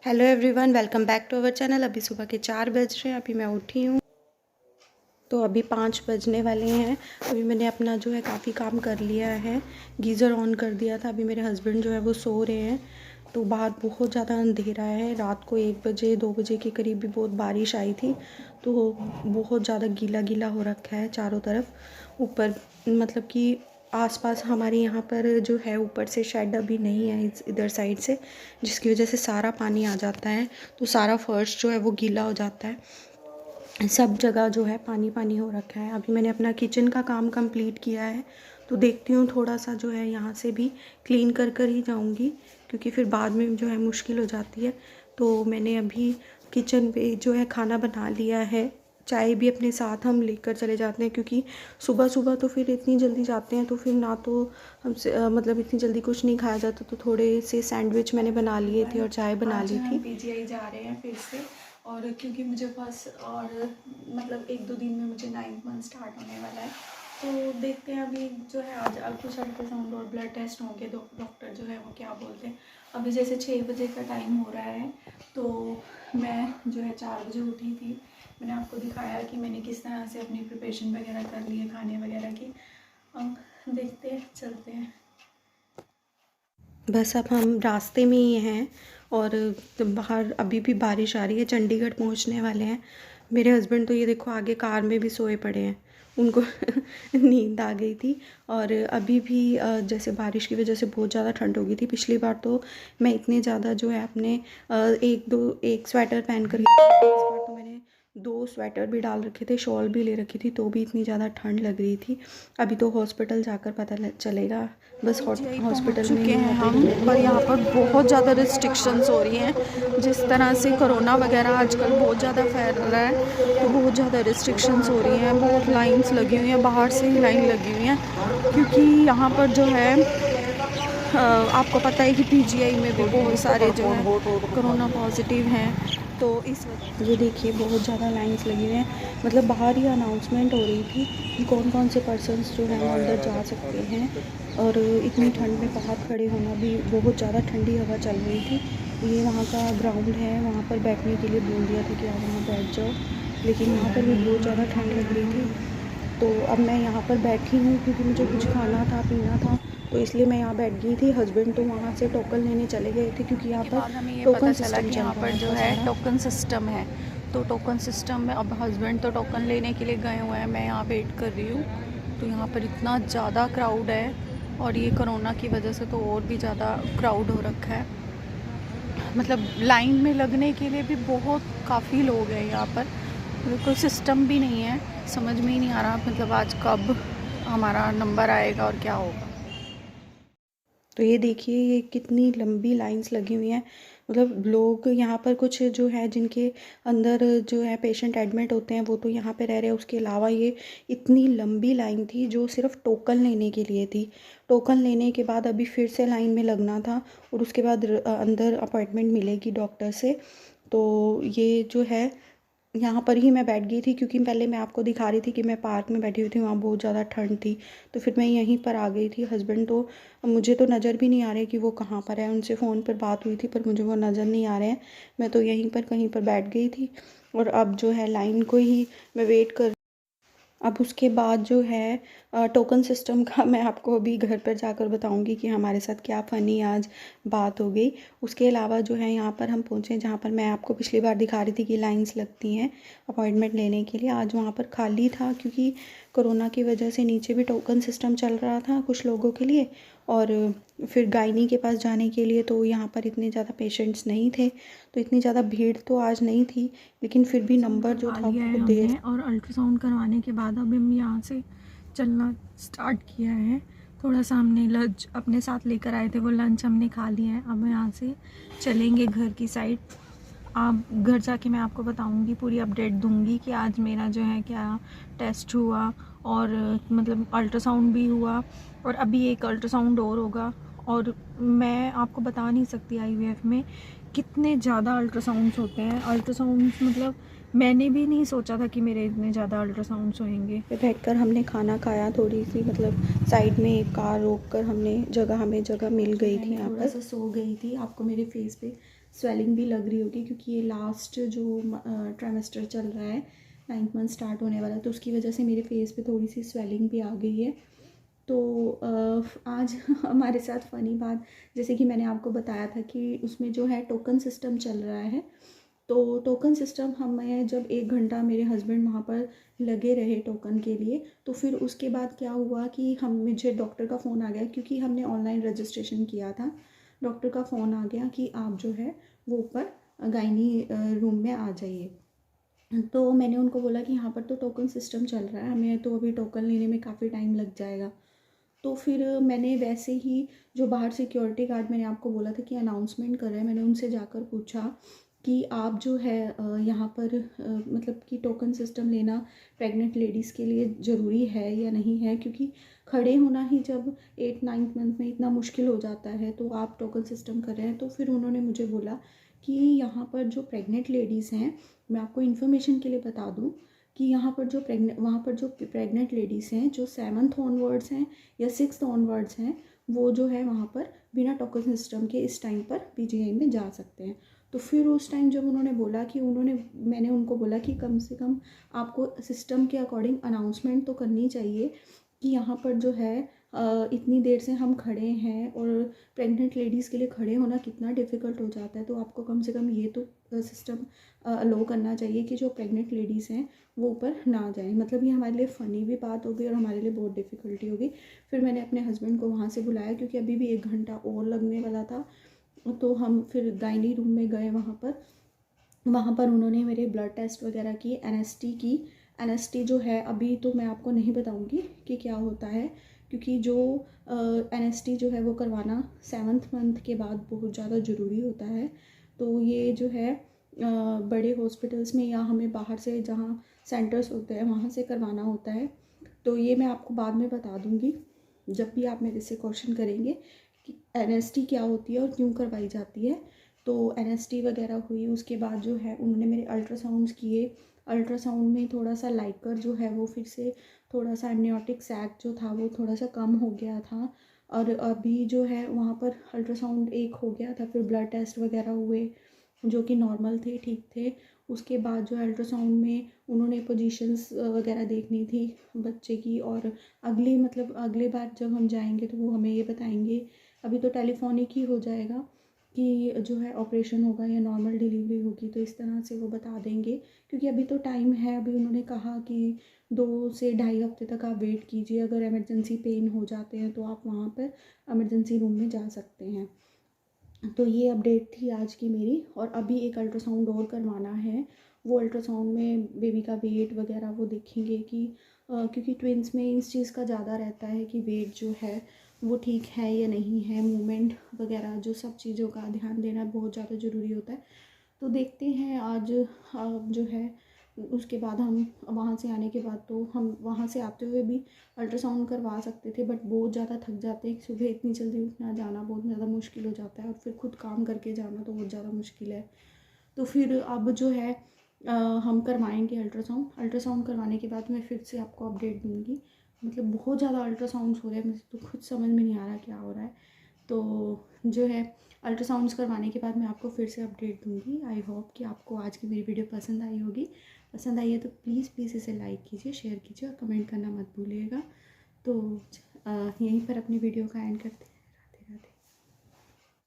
Hello everyone, welcome back to our channel. अभी सुबह के 4 बज रहे हैं। अभी मैं उठी हूँ तो अभी 5 बजने वाले हैं। अभी मैंने अपना जो है काफ़ी काम कर लिया है। गीज़र ऑन कर दिया था। अभी मेरे हस्बैंड जो है वो सो रहे हैं। तो बाहर बहुत ज़्यादा अंधेरा है। रात को 1 बजे 2 बजे के करीब भी बहुत बारिश आई थी, तो बहुत ज़्यादा गीला गीला हो रखा है चारों तरफ। ऊपर मतलब कि आसपास हमारे यहाँ पर जो है ऊपर से शेड अभी नहीं है इधर साइड से, जिसकी वजह से सारा पानी आ जाता है, तो सारा फर्श जो है वो गीला हो जाता है। सब जगह जो है पानी पानी हो रखा है। अभी मैंने अपना किचन का काम कंप्लीट किया है, तो देखती हूँ थोड़ा सा जो है यहाँ से भी क्लीन कर कर ही जाऊँगी, क्योंकि फिर बाद में जो है मुश्किल हो जाती है। तो मैंने अभी किचन पे जो है खाना बना लिया है। चाय भी अपने साथ हम लेकर चले जाते हैं, क्योंकि सुबह सुबह तो फिर इतनी जल्दी जाते हैं तो फिर ना तो हमसे मतलब इतनी जल्दी कुछ नहीं खाया जाता। तो थोड़े से सैंडविच मैंने बना लिए थे और चाय बना ली थी। पीजीआई जा रहे हैं फिर से, और क्योंकि मुझे बस और मतलब 1-2 दिन में मुझे 9th मंथ स्टार्ट होने वाला है। तो देखते हैं अभी जो है आज कुछ अल्ट्रासाउंड और ब्लड टेस्ट होंगे। डॉक्टर जो है वो क्या बोलते हैं। अभी जैसे 6 बजे का टाइम हो रहा है, तो मैं जो है 4 बजे उठी थी। मैंने आपको दिखाया कि मैंने किस तरह से अपनी प्रिपरेशन वगैरह कर ली है खाने वगैरह की। अब देखते हैं, चलते हैं। बस अब हम रास्ते में ही हैं और बाहर अभी भी बारिश आ रही है। चंडीगढ़ पहुंचने वाले हैं। मेरे हस्बैंड तो ये देखो आगे कार में भी सोए पड़े हैं, उनको नींद आ गई थी। और अभी भी जैसे बारिश की वजह से बहुत ज़्यादा ठंड हो गई थी। पिछली बार तो मैं इतने ज़्यादा जो है अपने एक स्वेटर पहन कर गई थी। इस बार तो मैंने 2 स्वेटर भी डाल रखे थे, शॉल भी ले रखी थी, तो भी इतनी ज़्यादा ठंड लग रही थी। अभी तो हॉस्पिटल जाकर पता चलेगा। बस हॉस्पिटल में चुके हैं हम, पर यहाँ पर बहुत ज़्यादा रिस्ट्रिक्शंस हो रही हैं। जिस तरह से कोरोना वगैरह आजकल बहुत ज़्यादा फैल रहा है, तो बहुत ज़्यादा रिस्ट्रिक्शंस हो रही हैं। बहुत लाइंस लगी हुई हैं, बाहर से ही लाइन लगी हुई हैं, क्योंकि यहाँ पर जो है आपको पता है कि पीजीआई में भी बहुत सारे जो है कोरोना पॉजिटिव हैं। तो इस ये देखिए बहुत ज़्यादा लाइंस लगी हुई हैं। मतलब बाहर ही अनाउंसमेंट हो रही थी कि कौन कौन से पर्सन्स जो हैं वो अंदर जा सकते हैं। और इतनी ठंड में बाहर खड़े होना भी, बहुत ज़्यादा ठंडी हवा चल रही थी। ये वहाँ का ग्राउंड है, वहाँ पर बैठने के लिए बोल दिया था कि आप वहाँ बैठ जाओ, लेकिन वहाँ पर भी बहुत ज़्यादा ठंड लग रही थी। तो अब मैं यहाँ पर बैठी हूँ क्योंकि मुझे कुछ खाना था, पीना था, तो इसलिए मैं यहाँ बैठ गई थी। हस्बैंड तो वहाँ से टोकन लेने चले गए थे, क्योंकि यहाँ पर हमें ये पता टोकन चला सिस्टम कि चल यहाँ रहा पर जो था है सारा। टोकन सिस्टम है। तो टोकन सिस्टम में अब हस्बैंड तो टोकन लेने के लिए गए हुए हैं, मैं यहाँ वेट कर रही हूँ। तो यहाँ पर इतना ज़्यादा क्राउड है, और ये कोरोना की वजह से तो और भी ज़्यादा क्राउड हो रखा है। मतलब लाइन में लगने के लिए भी बहुत काफ़ी लोग हैं यहाँ पर। कोई सिस्टम भी नहीं है, समझ में ही नहीं आ रहा मतलब आज कब हमारा नंबर आएगा और क्या होगा। तो ये देखिए ये कितनी लंबी लाइंस लगी हुई हैं। मतलब लोग यहाँ पर कुछ जो है जिनके अंदर जो है पेशेंट एडमिट होते हैं वो तो यहाँ पे रह रहे हैं। उसके अलावा ये इतनी लंबी लाइन थी जो सिर्फ टोकन लेने के लिए थी। टोकन लेने के बाद अभी फिर से लाइन में लगना था, और उसके बाद अंदर अपॉइंटमेंट मिलेगी डॉक्टर से। तो ये जो है यहाँ पर ही मैं बैठ गई थी, क्योंकि पहले मैं आपको दिखा रही थी कि मैं पार्क में बैठी हुई थी, वहाँ बहुत ज़्यादा ठंड थी, तो फिर मैं यहीं पर आ गई थी। हस्बैंड तो मुझे तो नज़र भी नहीं आ रहे कि वो कहाँ पर है। उनसे फ़ोन पर बात हुई थी पर मुझे वो नज़र नहीं आ रहे हैं। मैं तो यहीं पर कहीं पर बैठ गई थी, और अब जो है लाइन को ही मैं वेट कर। अब उसके बाद जो है टोकन सिस्टम का मैं आपको अभी घर पर जाकर बताऊंगी कि हमारे साथ क्या फ़नी आज बात हो गई। उसके अलावा जो है यहाँ पर हम पहुँचे जहाँ पर मैं आपको पिछली बार दिखा रही थी कि लाइंस लगती हैं अपॉइंटमेंट लेने के लिए। आज वहाँ पर खाली था, क्योंकि कोरोना की वजह से नीचे भी टोकन सिस्टम चल रहा था कुछ लोगों के लिए। और फिर गायनी के पास जाने के लिए तो यहाँ पर इतने ज़्यादा पेशेंट्स नहीं थे, तो इतनी ज़्यादा भीड़ तो आज नहीं थी, लेकिन फिर भी नंबर जो था बहुत देर। और अल्ट्रासाउंड करवाने के बाद अब हम यहाँ से चलना स्टार्ट किया है। थोड़ा सा हमने लंच अपने साथ लेकर आए थे, वो लंच हमने खा लिया है। अब यहाँ से चलेंगे घर की साइड। आप घर जाके मैं आपको बताऊंगी, पूरी अपडेट दूंगी कि आज मेरा जो है क्या टेस्ट हुआ, और मतलब अल्ट्रासाउंड भी हुआ, और अभी एक अल्ट्रासाउंड और होगा। और मैं आपको बता नहीं सकती आईवीएफ में कितने ज़्यादा अल्ट्रासाउंड्स होते हैं। अल्ट्रासाउंड्स मतलब मैंने भी नहीं सोचा था कि मेरे इतने ज़्यादा अल्ट्रासाउंड्स होंगे। पे बैठकर हमने खाना खाया। थोड़ी सी मतलब साइड में एक कार रोक कर हमने हमें जगह मिल गई थी। यहाँ पर थोड़ा सा सो गई थी, आपको मेरे फेस पे स्वेलिंग भी लग रही होगी, क्योंकि ये लास्ट जो ट्राइमेस्टर चल रहा है, 9th मंथ स्टार्ट होने वाला है, तो उसकी वजह से मेरे फेस पे थोड़ी सी स्वेलिंग भी आ गई है। तो आज हमारे साथ फ़नी बात, जैसे कि मैंने आपको बताया था कि उसमें जो है टोकन सिस्टम चल रहा है। तो टोकन सिस्टम हमें जब 1 घंटा मेरे हस्बैंड वहाँ पर लगे रहे टोकन के लिए, तो फिर उसके बाद क्या हुआ कि मुझे डॉक्टर का फ़ोन आ गया, क्योंकि हमने ऑनलाइन रजिस्ट्रेशन किया था। डॉक्टर का फ़ोन आ गया कि आप जो है वो ऊपर गायनी रूम में आ जाइए। तो मैंने उनको बोला कि यहाँ पर तो टोकन सिस्टम चल रहा है, हमें तो अभी टोकन लेने में काफ़ी टाइम लग जाएगा। तो फिर मैंने वैसे ही, जो बाहर सिक्योरिटी गार्ड मैंने आपको बोला था कि अनाउंसमेंट कर रहे हैं, मैंने उनसे जाकर पूछा कि आप जो है यहाँ पर मतलब कि टोकन सिस्टम लेना प्रेग्नेंट लेडीज़ के लिए ज़रूरी है या नहीं है, क्योंकि खड़े होना ही जब 8-9 मंथ में इतना मुश्किल हो जाता है, तो आप टोकन सिस्टम कर रहे हैं। तो फिर उन्होंने मुझे बोला कि यहाँ पर जो प्रेग्नेंट लेडीज़ हैं, मैं आपको इन्फॉर्मेशन के लिए बता दूँ कि यहाँ पर जो वहाँ पर जो प्रेग्नेंट लेडीज़ हैं, जो 7th ऑनवर्ड्स हैं या 6th ऑनवर्ड्स हैं, वो जो है वहाँ पर बिना टोकन सिस्टम के इस टाइम पर पीजीआई में जा सकते हैं। तो फिर उस टाइम जब उन्होंने बोला कि मैंने उनको बोला कि कम से कम आपको सिस्टम के अकॉर्डिंग अनाउंसमेंट तो करनी चाहिए कि यहाँ पर जो है इतनी देर से हम खड़े हैं, और प्रेग्नेंट लेडीज़ के लिए खड़े होना कितना डिफ़िकल्ट हो जाता है, तो आपको कम से कम ये तो सिस्टम अलो करना चाहिए कि जो प्रेग्नेंट लेडीज़ हैं वो ऊपर ना जाएं। मतलब ये हमारे लिए फ़नी भी बात होगी और हमारे लिए बहुत डिफ़िकल्टी होगी। फिर मैंने अपने हस्बैंड को वहाँ से बुलाया, क्योंकि अभी भी 1 घंटा और लगने वाला था। तो हम फिर गायनी रूम में गए। वहाँ पर उन्होंने मेरे ब्लड टेस्ट वगैरह की, एनएसटी की। एनएसटी जो है अभी तो मैं आपको नहीं बताऊँगी कि क्या होता है, क्योंकि जो एनएसटी जो है वो करवाना 7th मंथ के बाद बहुत ज़्यादा ज़रूरी होता है। तो ये जो है बड़े हॉस्पिटल्स में या हमें बाहर से जहाँ सेंटर्स होते हैं वहाँ से करवाना होता है। तो ये मैं आपको बाद में बता दूँगी, जब भी आप मेरे से क्वेश्चन करेंगे कि एनएसटी क्या होती है और क्यों करवाई जाती है। तो एनएसटी वगैरह हुई, उसके बाद जो है उन्होंने मेरे अल्ट्रासाउंड्स किए। अल्ट्रासाउंड में थोड़ा सा लाइकर जो है वो फिर से थोड़ा सा एमनियोटिक सैक जो था वो थोड़ा सा कम हो गया था, और अभी जो है वहाँ पर अल्ट्रासाउंड एक हो गया था। फिर ब्लड टेस्ट वगैरह हुए जो कि नॉर्मल थे, ठीक थे। उसके बाद जो अल्ट्रासाउंड में उन्होंने पोजीशंस वगैरह देखनी थी बच्चे की, और अगली बार जब हम जाएंगे तो वो हमें ये बताएंगे। अभी तो टेलीफोनिक ही हो जाएगा कि जो है ऑपरेशन होगा या नॉर्मल डिलीवरी होगी, तो इस तरह से वो बता देंगे, क्योंकि अभी तो टाइम है। अभी उन्होंने कहा कि 2 से ढाई हफ्ते तक आप वेट कीजिए, अगर इमरजेंसी पेन हो जाते हैं तो आप वहाँ पर इमरजेंसी रूम में जा सकते हैं। तो ये अपडेट थी आज की मेरी। और अभी एक अल्ट्रासाउंड और करवाना है। वो अल्ट्रासाउंड में बेबी का वेट वगैरह वो देखेंगे कि क्योंकि ट्विंस में इस चीज़ का ज़्यादा रहता है कि वेट जो है वो ठीक है या नहीं है, मूवमेंट वगैरह जो सब चीज़ों का ध्यान देना बहुत ज़्यादा ज़रूरी होता है। तो देखते हैं आज जो है उसके बाद हम वहाँ से आने के बाद, तो हम वहाँ से आते हुए भी अल्ट्रासाउंड करवा सकते थे, बट बहुत ज़्यादा थक जाते हैं। सुबह इतनी जल्दी उठना जाना बहुत ज़्यादा मुश्किल हो जाता है, और फिर खुद काम करके जाना तो बहुत ज़्यादा मुश्किल है। तो फिर अब जो है हम करवाएंगे अल्ट्रासाउंड। अल्ट्रासाउंड करवाने के बाद मैं फिर से आपको अपडेट दूँगी। मतलब बहुत ज़्यादा अल्ट्रासाउंड्स हो रहे हैं, मुझे तो खुद समझ में नहीं आ रहा क्या हो रहा है। तो जो है अल्ट्रासाउंड्स करवाने के बाद मैं आपको फिर से अपडेट दूँगी। आई होप कि आपको आज की मेरी वीडियो पसंद आई होगी। पसंद आई है तो प्लीज़ इसे लाइक कीजिए, शेयर कीजिए और कमेंट करना मत भूलिएगा। तो यहीं पर अपनी वीडियो का एंड करते हैं।